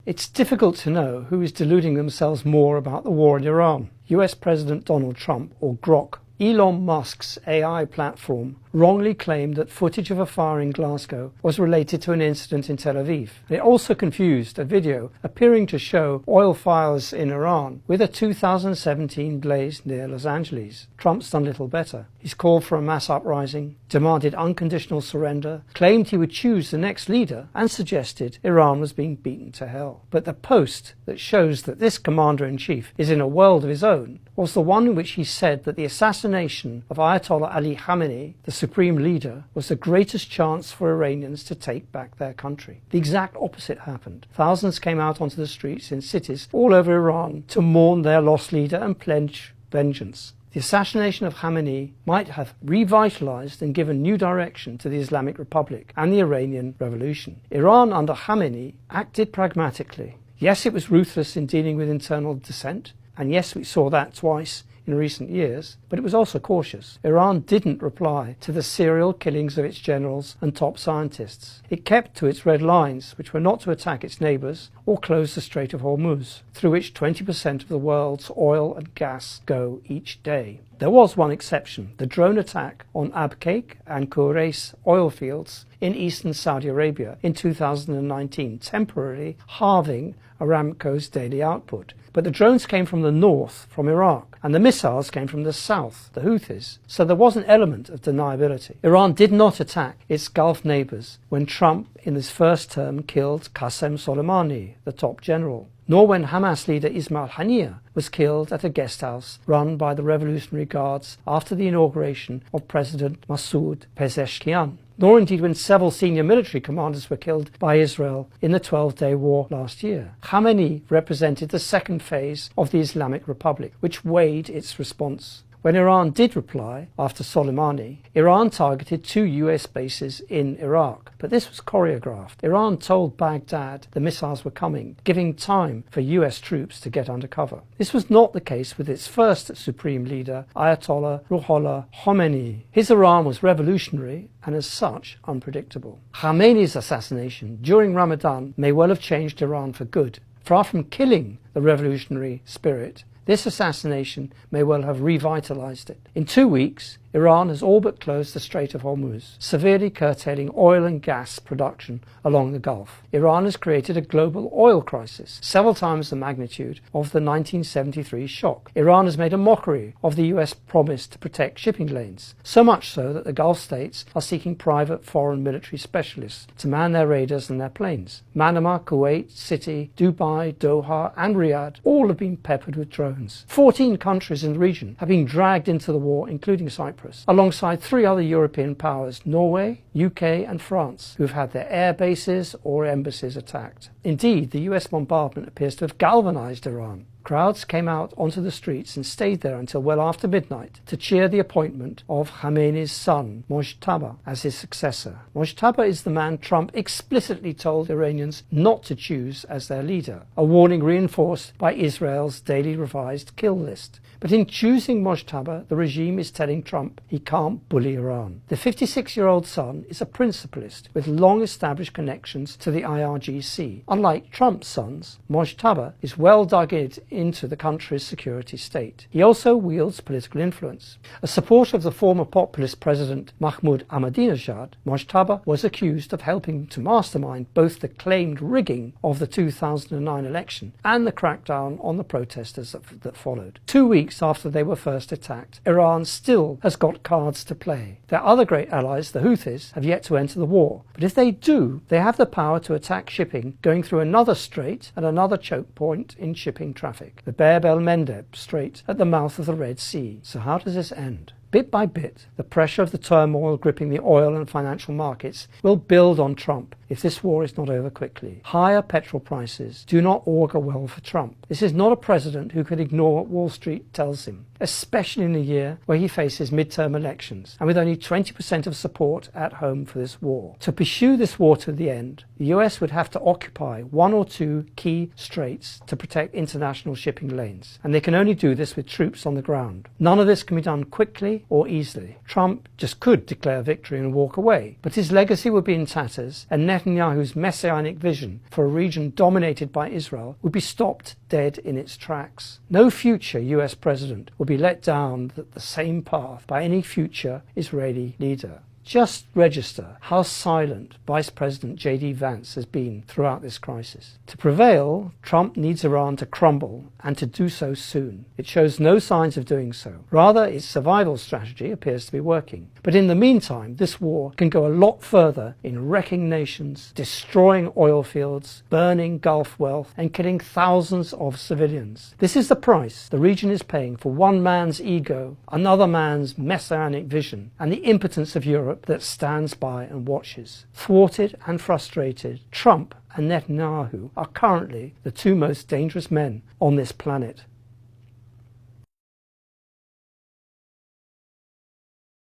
It's difficult to know who is deluding themselves more about the war in Iran. US President Donald Trump, or Grok, Elon Musk's AI platform, wrongly claimed that footage of a fire in Glasgow was related to an incident in Tel Aviv. It also confused a video appearing to show oil fires in Iran with a 2017 blaze near Los Angeles. Trump's done little better. He's called for a mass uprising, demanded unconditional surrender, claimed he would choose the next leader, and suggested Iran was being beaten to hell. But the post that shows that this commander-in-chief is in a world of his own was the one in which he said that the assassination of Ayatollah Ali Khamenei, the supreme leader, was the greatest chance for Iranians to take back their country. The exact opposite happened. Thousands came out onto the streets in cities all over Iran to mourn their lost leader and pledge vengeance. The assassination of Khamenei might have revitalized and given new direction to the Islamic Republic and the Iranian Revolution. Iran under Khamenei acted pragmatically. Yes, it was ruthless in dealing with internal dissent, and yes, we saw that twice in recent years, but it was also cautious. Iran didn't reply to the serial killings of its generals and top scientists. It kept to its red lines, which were not to attack its neighbours or close the Strait of Hormuz, through which 20% of the world's oil and gas go each day. There was one exception: the drone attack on Abqaiq and Khurais oil fields in eastern Saudi Arabia in 2019, temporarily halving Aramco's daily output. But the drones came from the north, from Iraq, and the missiles came from the south, the Houthis, so there was an element of deniability. Iran did not attack its Gulf neighbours when Trump, in his first term, killed Qasem Soleimani, the top general, nor when Hamas leader Ismail Haniyeh was killed at a guest house run by the Revolutionary Guards after the inauguration of President Masoud Pezeshkian, nor indeed when several senior military commanders were killed by Israel in the 12-day war last year. Khamenei represented the second phase of the Islamic Republic, which weighed its response. When Iran did reply, after Soleimani, Iran targeted 2 US bases in Iraq, but this was choreographed. Iran told Baghdad the missiles were coming, giving time for US troops to get under cover. This was not the case with its first supreme leader, Ayatollah Ruhollah Khomeini. His Iran was revolutionary and as such unpredictable. Khamenei's assassination during Ramadan may well have changed Iran for good. Far from killing the revolutionary spirit, this assassination may well have revitalized it. In 2 weeks, Iran has all but closed the Strait of Hormuz, severely curtailing oil and gas production along the Gulf. Iran has created a global oil crisis, several times the magnitude of the 1973 shock. Iran has made a mockery of the US promise to protect shipping lanes, so much so that the Gulf states are seeking private foreign military specialists to man their raiders and their planes. Manama, Kuwait City, Dubai, Doha and Riyadh all have been peppered with drones. 14 countries in the region have been dragged into the war, including Cyprus, alongside 3 other European powers, Norway, UK and France, who have had their air bases or embassies attacked. Indeed, the US bombardment appears to have galvanized Iran. Crowds came out onto the streets and stayed there until well after midnight to cheer the appointment of Khamenei's son, Mojtaba, as his successor. Mojtaba is the man Trump explicitly told Iranians not to choose as their leader, a warning reinforced by Israel's daily revised kill list. But in choosing Mojtaba, the regime is telling Trump he can't bully Iran. The 56-year-old son is a principalist with long-established connections to the IRGC. Unlike Trump's sons, Mojtaba is well dug into the country's security state. He also wields political influence. A supporter of the former populist president Mahmoud Ahmadinejad, Mojtaba was accused of helping to mastermind both the claimed rigging of the 2009 election and the crackdown on the protesters that followed. 2 weeks after they were first attacked, Iran still has got cards to play. Their other great allies, the Houthis, have yet to enter the war. But if they do, they have the power to attack shipping going through another strait and another choke point in shipping traffic, the Bab el-Mandeb Strait at the mouth of the Red Sea. So how does this end? Bit by bit, the pressure of the turmoil gripping the oil and financial markets will build on Trump if this war is not over quickly. Higher petrol prices do not augur well for Trump. This is not a president who can ignore what Wall Street tells him. especially in a year where he faces midterm elections and with only 20% of support at home for this war. To pursue this war to the end, the US would have to occupy one or two key straits to protect international shipping lanes, and they can only do this with troops on the ground. None of this can be done quickly or easily. Trump just could declare victory and walk away, but his legacy would be in tatters, and Netanyahu's messianic vision for a region dominated by Israel would be stopped dead in its tracks. No future US president will be let down the same path by any future Israeli leader. Just register how silent Vice President J.D. Vance has been throughout this crisis. To prevail, Trump needs Iran to crumble, and to do so soon. It shows no signs of doing so. Rather, its survival strategy appears to be working. But in the meantime, this war can go a lot further in wrecking nations, destroying oil fields, burning Gulf wealth, and killing thousands of civilians. This is the price the region is paying for one man's ego, another man's messianic vision, and the impotence of Europe that stands by and watches. Thwarted and frustrated, Trump and Netanyahu are currently the two most dangerous men on this planet.